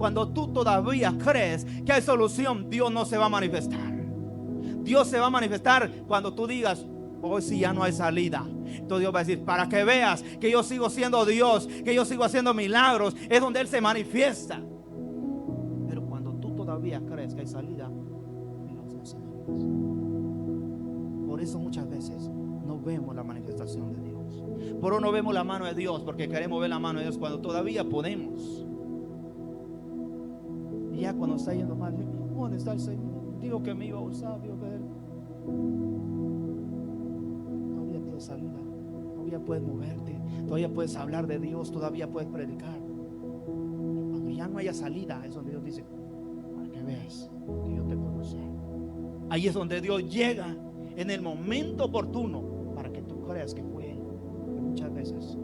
Cuando tú todavía crees que hay solución, Dios no se va a manifestar. Dios se va a manifestar cuando tú digas: hoy sí ya no hay salida. Entonces Dios va a decir: para que veas que yo sigo siendo Dios, que yo sigo haciendo milagros, es donde Él se manifiesta. Pero cuando tú todavía crees que hay salida, Dios no se manifiesta. Por eso muchas veces no vemos la manifestación de Dios. Por eso no vemos la mano de Dios, porque queremos ver la mano de Dios cuando todavía podemos. Y ya cuando está yendo mal, ¿dónde está el Señor? Digo que me iba a usar, Dios, ver. Todavía tienes salida, todavía puedes moverte, todavía puedes hablar de Dios, todavía puedes predicar. Cuando ya no haya salida, es donde Dios dice: para que veas que yo te puedo usar. Ahí es donde Dios llega en el momento oportuno para que tú creas que fue Él. Pero muchas veces,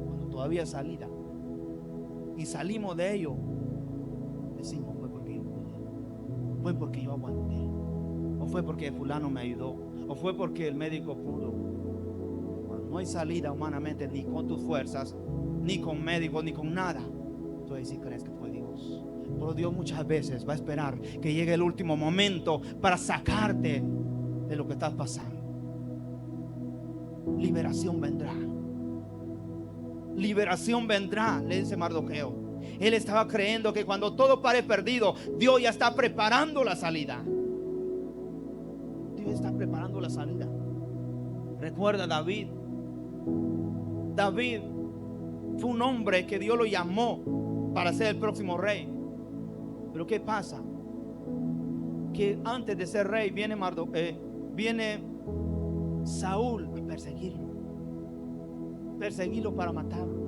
cuando todavía hay salida y salimos de ello, decimos: fue porque yo pude, fue porque yo aguanté, o fue porque fulano me ayudó, o fue porque el médico pudo. Cuando no hay salida humanamente, ni con tus fuerzas, ni con médicos, ni con nada, tú ahí sí crees que fue Dios. Pero Dios muchas veces va a esperar que llegue el último momento para sacarte de lo que estás pasando. Liberación vendrá. Liberación vendrá, le dice Mardoqueo. Él estaba creyendo que cuando todo pare perdido, Dios ya está preparando la salida. Dios está preparando la salida. Recuerda David. David fue un hombre que Dios lo llamó para ser el próximo rey. Pero ¿qué pasa? Que antes de ser rey viene Saúl a perseguirlo para matarlo.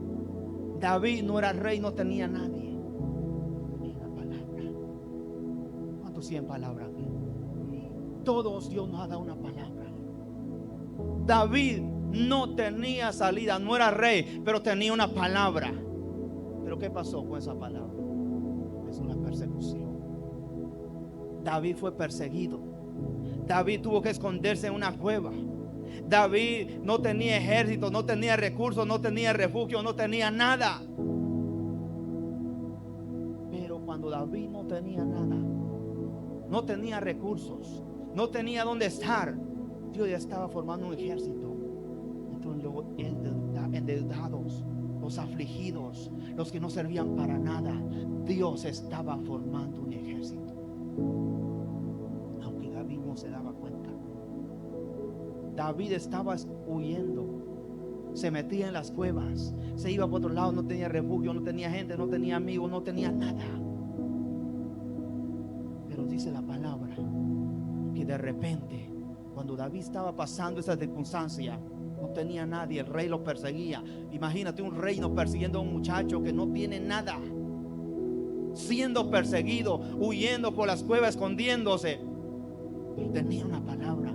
David no era rey, no tenía nadie. Tenía una palabra. ¿Cuántos 100 palabras? Todos Dios nos ha dado una palabra. David no tenía salida, no era rey, pero tenía una palabra. Pero ¿qué pasó con esa palabra? Es una persecución. David fue perseguido. David tuvo que esconderse en una cueva. David no tenía ejército, no tenía recursos, no tenía refugio, no tenía nada. Pero cuando David no tenía nada, no tenía recursos, no tenía dónde estar, Dios ya estaba formando un ejército. Entonces los endeudados, los afligidos, los que no servían para nada, Dios estaba formando un ejército. Aunque David no se daba cuenta. David estaba huyendo, se metía en las cuevas, se iba por otro lado, no tenía refugio, no tenía gente, no tenía amigos, no tenía nada. Pero dice la palabra que de repente, cuando David estaba pasando esa circunstancia, no tenía nadie, el rey lo perseguía. Imagínate un reino persiguiendo a un muchacho que no tiene nada, siendo perseguido, huyendo por las cuevas, escondiéndose. Él tenía una palabra.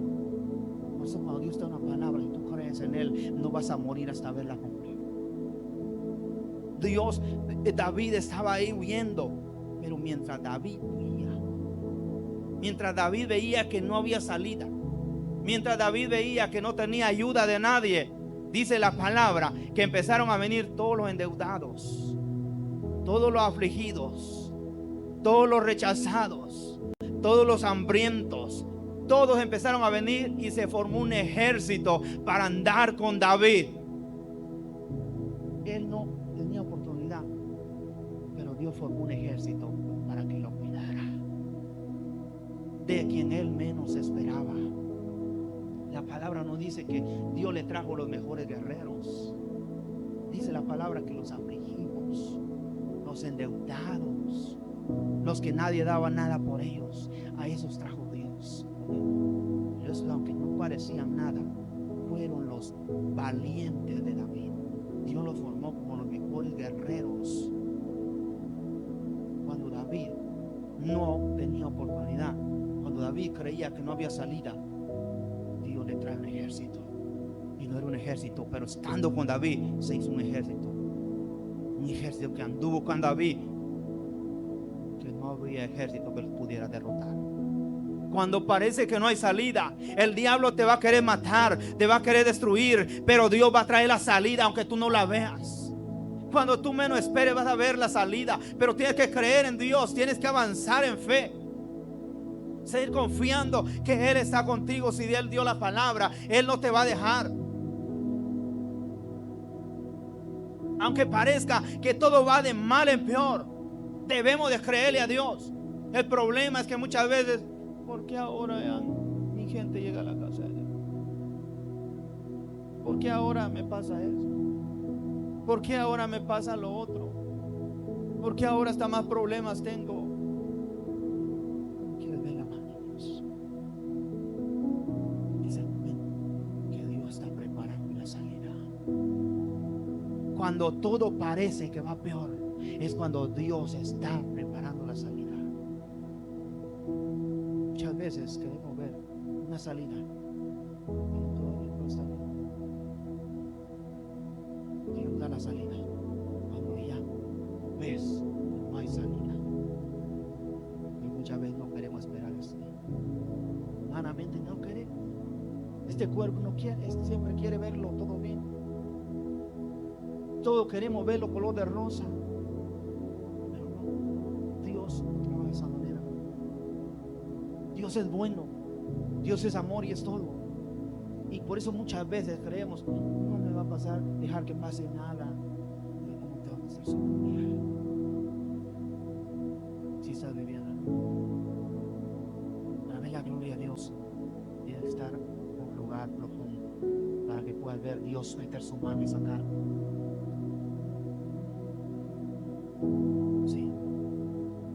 Por eso cuando Dios te da una palabra y tú crees en Él, no vas a morir hasta verla cumplir. David estaba ahí huyendo, pero mientras David huía, mientras David veía que no había salida, mientras David veía que no tenía ayuda de nadie, dice la palabra que empezaron a venir todos los endeudados, todos los afligidos, todos los rechazados, todos los hambrientos. Todos empezaron a venir y se formó un ejército para andar con David. Él no tenía oportunidad, pero Dios formó un ejército para que lo cuidara de quien él menos esperaba. La palabra no dice que Dios le trajo los mejores guerreros. Dice la palabra que los afligidos, los endeudados, los que nadie daba nada por ellos, a esos trajo Dios. Esos, aunque no parecían nada, fueron los valientes de David. Dios los formó como los mejores guerreros. Cuando David no tenía oportunidad, cuando David creía que no había salida, Dios le trae un ejército. Y no era un ejército, pero estando con David se hizo un ejército. Un ejército que anduvo con David, que no había ejército que los pudiera derrotar. Cuando parece que no hay salida, el diablo te va a querer matar, te va a querer destruir, pero Dios va a traer la salida aunque tú no la veas. Cuando tú menos esperes vas a ver la salida, pero tienes que creer en Dios, tienes que avanzar en fe, seguir confiando que Él está contigo. Si Él dio la palabra, Él no te va a dejar. Aunque parezca que todo va de mal en peor, debemos de creerle a Dios. El problema es que muchas veces, ¿por qué ahora mi gente llega a la casa de Dios? ¿Por qué ahora me pasa eso? ¿Por qué ahora me pasa lo otro? ¿Por qué ahora hasta más problemas tengo? ¿Quieres ver la mano de Dios? Es el momento que Dios está preparando la salida. Cuando todo parece que va peor, es cuando Dios está preparando la salida. Muchas veces queremos ver una salida, pero todavía no está bien. Dios da la salida cuando ya ves que no hay salida. Y muchas veces no queremos esperar eso. Humanamente no queremos. Este cuerpo no quiere, siempre quiere verlo todo bien. Todos queremos verlo color de rosa, pero no, Dios no trabaja de esa manera. Dios es bueno, Dios es amor y es todo. Y por eso muchas veces creemos, no me va a pasar, dejar que pase nada. ¿Cómo te va a pasar su vida? Si estás viviendo, para ver la gloria de Dios, debe estar en un lugar profundo para que puedas ver Dios meter su mano y sacar. Sí.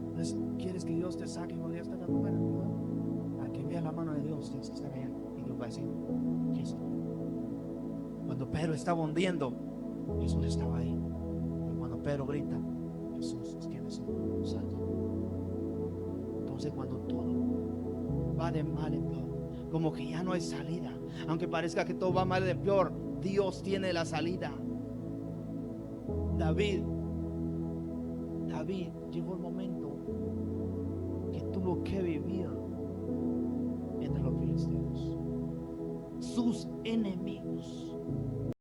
Entonces, ¿quieres que Dios te saque cuando Dios está dando fuera? Para que veas la mano de Dios, tienes que estar allá. Y Dios va a decir, aquí estoy. Cuando Pedro estaba hundiendo, Jesús estaba ahí. Y cuando Pedro grita, Jesús tiene su salto. Entonces, cuando todo va de mal en peor, como que ya no hay salida, aunque parezca que todo va mal de peor, Dios tiene la salida. David llegó el momento que tuvo que vivir entre los filisteos, sus enemigos.